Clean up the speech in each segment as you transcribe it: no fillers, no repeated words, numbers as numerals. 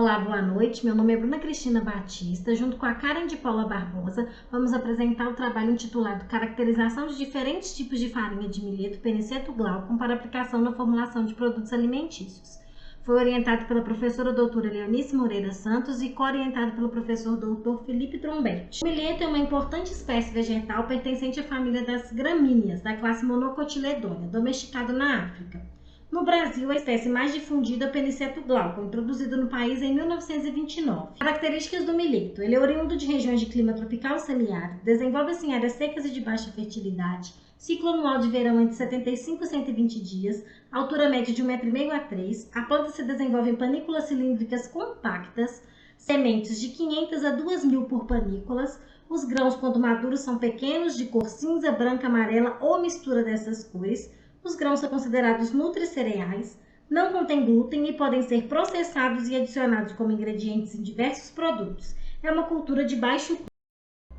Olá, boa noite. Meu nome é Bruna Cristina Batista. Junto com a Karen de Paula Barbosa, vamos apresentar o trabalho intitulado Caracterização de diferentes tipos de farinha de milheto peniceto glaucum para aplicação na formulação de produtos alimentícios. Foi orientado pela professora doutora Leonice Moreira Santos e co-orientado pelo professor doutor Felipe Trombetti. O milheto é uma importante espécie vegetal pertencente à família das gramíneas, da classe Monocotyledônia, domesticado na África. No Brasil, a espécie mais difundida é o peniceto glaucum, introduzido no país em 1929. Características do milheto. Ele é oriundo de regiões de clima tropical semiárido, desenvolve-se em áreas secas e de baixa fertilidade, ciclo anual de verão entre 75 e 120 dias, altura média de 1,5 m a 3 a planta se desenvolve em panículas cilíndricas compactas, sementes de 500 a 2.000 por panículas, os grãos quando maduros são pequenos, de cor cinza, branca, amarela ou mistura dessas cores. Os grãos são considerados nutricereais, não contêm glúten e podem ser processados e adicionados como ingredientes em diversos produtos. É uma cultura de baixo custo.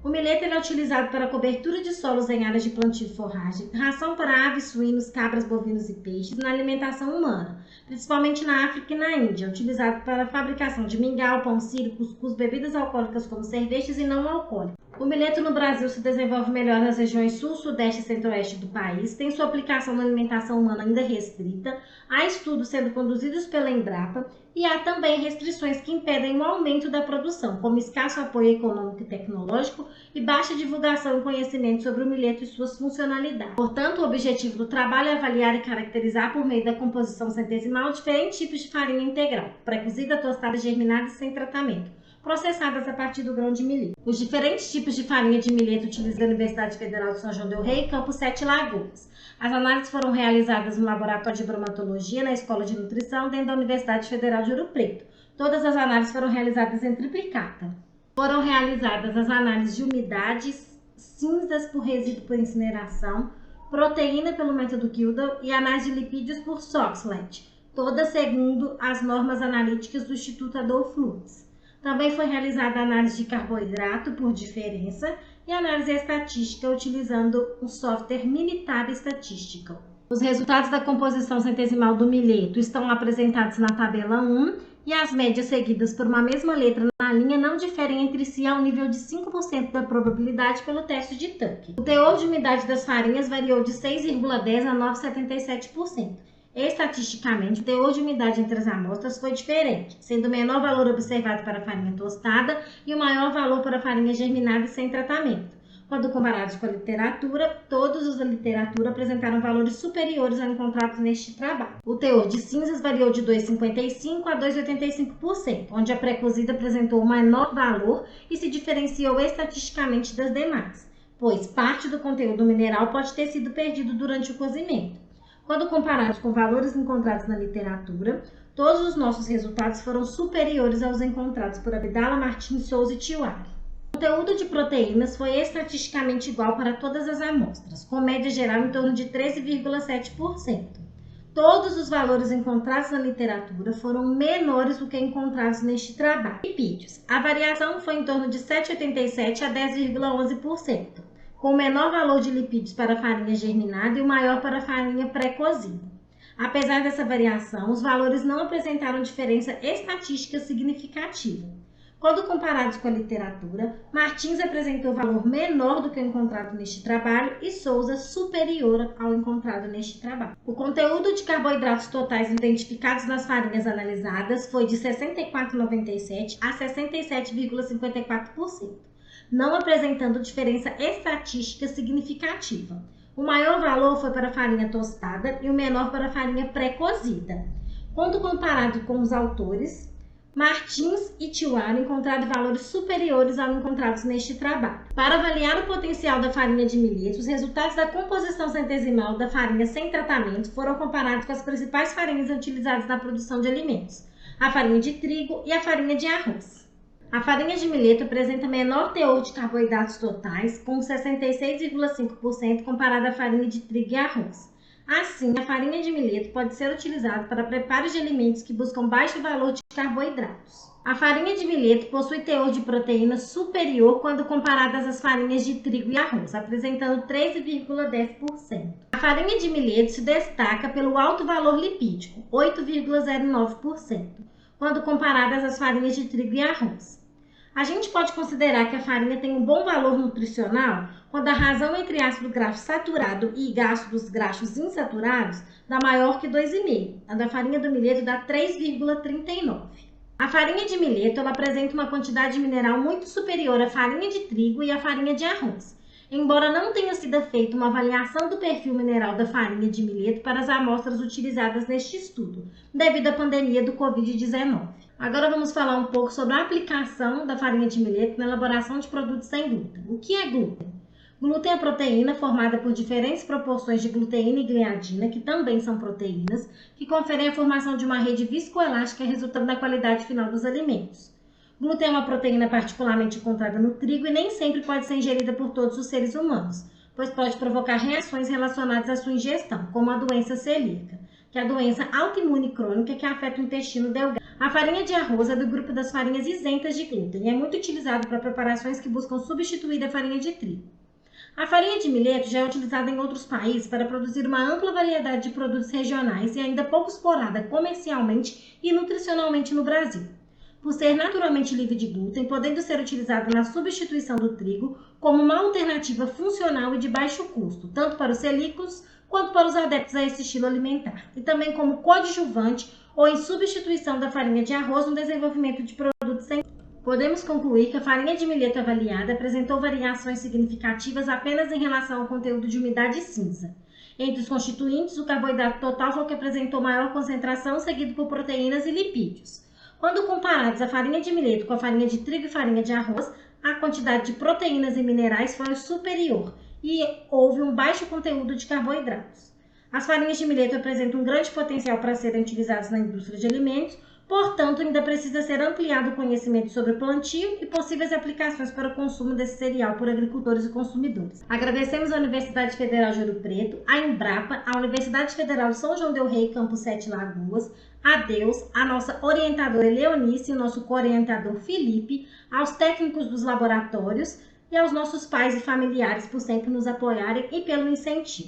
O milheto é utilizado para cobertura de solos em áreas de plantio e forragem, ração para aves, suínos, cabras, bovinos e peixes, na alimentação humana, principalmente na África e na Índia, utilizado para a fabricação de mingau, pão sírio, cuscuz, bebidas alcoólicas como cervejas e não alcoólicas. O milheto no Brasil se desenvolve melhor nas regiões sul, sudeste e centro-oeste do país, tem sua aplicação na alimentação humana ainda restrita, há estudos sendo conduzidos pela Embrapa e há também restrições que impedem o aumento da produção, como escasso apoio econômico e tecnológico e baixa divulgação e conhecimento sobre o milheto e suas funcionalidades. Portanto, o objetivo do trabalho é avaliar e caracterizar por meio da composição centesimal diferentes tipos de farinha integral, pré-cozida, tostada, germinada e sem tratamento, processadas a partir do grão de milheto. Os diferentes tipos de farinha de milheto utilizados na Universidade Federal de São João del Rei, Campus Sete Lagoas. As análises foram realizadas no Laboratório de Bromatologia, na Escola de Nutrição, dentro da Universidade Federal de Ouro Preto. Todas as análises foram realizadas em triplicata. Foram realizadas as análises de umidade, cinzas por resíduo por incineração, proteína pelo método Gilda e análise de lipídios por Soxhlet, todas segundo as normas analíticas do Instituto Adolph Lutz. Também foi realizada a análise de carboidrato por diferença e análise estatística utilizando o software Minitab Statistical. Os resultados da composição centesimal do milheto estão apresentados na tabela 1 e as médias seguidas por uma mesma letra na linha não diferem entre si ao nível de 5% da probabilidade pelo teste de Tuck. O teor de umidade das farinhas variou de 6,10% a 9,77%. Estatisticamente, o teor de umidade entre as amostras foi diferente, sendo o menor valor observado para a farinha tostada e o maior valor para a farinha germinada e sem tratamento. Quando comparados com a literatura, todos os da literatura apresentaram valores superiores ao encontrados neste trabalho. O teor de cinzas variou de 2,55% a 2,85%, onde a pré-cozida apresentou o menor valor e se diferenciou estatisticamente das demais, pois parte do conteúdo mineral pode ter sido perdido durante o cozimento. Quando comparados com valores encontrados na literatura, todos os nossos resultados foram superiores aos encontrados por Abdala, Martins, Souza e Tiwari. O conteúdo de proteínas foi estatisticamente igual para todas as amostras, com média geral em torno de 13,7%. Todos os valores encontrados na literatura foram menores do que encontrados neste trabalho. Lipídios. A variação foi em torno de 7,87% a 10,11%. Com o menor valor de lipídios para a farinha germinada e o maior para a farinha pré-cozida. Apesar dessa variação, os valores não apresentaram diferença estatística significativa. Quando comparados com a literatura, Martins apresentou valor menor do que o encontrado neste trabalho e Souza superior ao encontrado neste trabalho. O conteúdo de carboidratos totais identificados nas farinhas analisadas foi de 64,97% a 67,54%. Não apresentando diferença estatística significativa. O maior valor foi para a farinha tostada e o menor para a farinha pré-cozida. Quando comparado com os autores, Martins e Tiwari encontraram valores superiores aos encontrados neste trabalho. Para avaliar o potencial da farinha de milheto, os resultados da composição centesimal da farinha sem tratamento foram comparados com as principais farinhas utilizadas na produção de alimentos, a farinha de trigo e a farinha de arroz. A farinha de milheto apresenta menor teor de carboidratos totais, com 66,5% comparado à farinha de trigo e arroz. Assim, a farinha de milheto pode ser utilizada para preparo de alimentos que buscam baixo valor de carboidratos. A farinha de milheto possui teor de proteína superior quando comparadas às farinhas de trigo e arroz, apresentando 13,10%. A farinha de milheto se destaca pelo alto valor lipídico, 8,09%. quando comparadas às farinhas de trigo e arroz. A gente pode considerar que a farinha tem um bom valor nutricional quando a razão entre ácido graxo saturado e ácidos graxos insaturados dá maior que 2,5. A da farinha do milheto dá 3,39. A farinha de milheto ela apresenta uma quantidade mineral muito superior à farinha de trigo e à farinha de arroz. Embora não tenha sido feita uma avaliação do perfil mineral da farinha de milheto para as amostras utilizadas neste estudo, devido à pandemia do Covid-19. Agora vamos falar um pouco sobre a aplicação da farinha de milheto na elaboração de produtos sem glúten. O que é glúten? Glúten é proteína formada por diferentes proporções de gluteína e gliadina, que também são proteínas, que conferem a formação de uma rede viscoelástica resultando da qualidade final dos alimentos. Glúten é uma proteína particularmente encontrada no trigo e nem sempre pode ser ingerida por todos os seres humanos, pois pode provocar reações relacionadas à sua ingestão, como a doença celíaca, que é a doença autoimune crônica que afeta o intestino delgado. A farinha de arroz é do grupo das farinhas isentas de glúten e é muito utilizado para preparações que buscam substituir a farinha de trigo. A farinha de milheto já é utilizada em outros países para produzir uma ampla variedade de produtos regionais e ainda pouco explorada comercialmente e nutricionalmente no Brasil. Por ser naturalmente livre de glúten, podendo ser utilizada na substituição do trigo como uma alternativa funcional e de baixo custo, tanto para os celíacos quanto para os adeptos a esse estilo alimentar, e também como coadjuvante ou em substituição da farinha de arroz no desenvolvimento de produtos sem glúten. Podemos concluir que a farinha de milheto avaliada apresentou variações significativas apenas em relação ao conteúdo de umidade cinza. Entre os constituintes, o carboidrato total foi o que apresentou maior concentração, seguido por proteínas e lipídios. Quando comparados a farinha de milheto com a farinha de trigo e farinha de arroz, a quantidade de proteínas e minerais foi superior e houve um baixo conteúdo de carboidratos. As farinhas de milheto apresentam um grande potencial para serem utilizadas na indústria de alimentos, portanto, ainda precisa ser ampliado o conhecimento sobre o plantio e possíveis aplicações para o consumo desse cereal por agricultores e consumidores. Agradecemos à Universidade Federal de Ouro Preto, à Embrapa, à Universidade Federal de São João del Rei, Campus Sete Lagoas, a Deus, a nossa orientadora Leonice e o nosso co-orientador Felipe, aos técnicos dos laboratórios e aos nossos pais e familiares por sempre nos apoiarem e pelo incentivo.